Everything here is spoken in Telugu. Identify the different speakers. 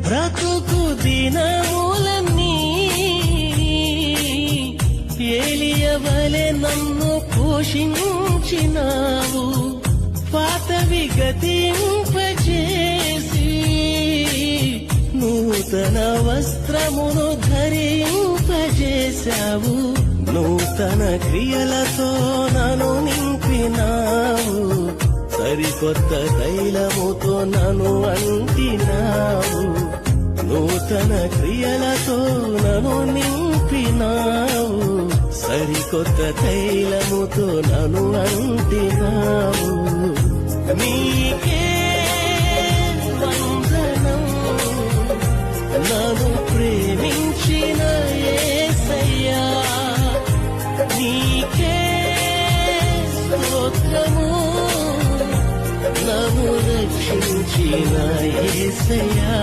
Speaker 1: బ్రతుకు దినములన్నీ ఏలియవలె నన్ను పోషించినావు. పాతవి గతింపజేసి నూతన వస్త్రమును ధరింపజేశావు. నూతన క్రియలతో నన్ను నింపినావు. సరికొత్త తైలముతో నన్ను అంటినావు. నూతన క్రియలతో నన్ను నింపినావు. సరికొత్త తైలముతో నన్ను అంటినావు. నీకే వందనం నన్ను ప్రేమించిన యేసయ్యా. నీకే స్తోత్రము నన్ను రక్షించిన యేసయ్యా.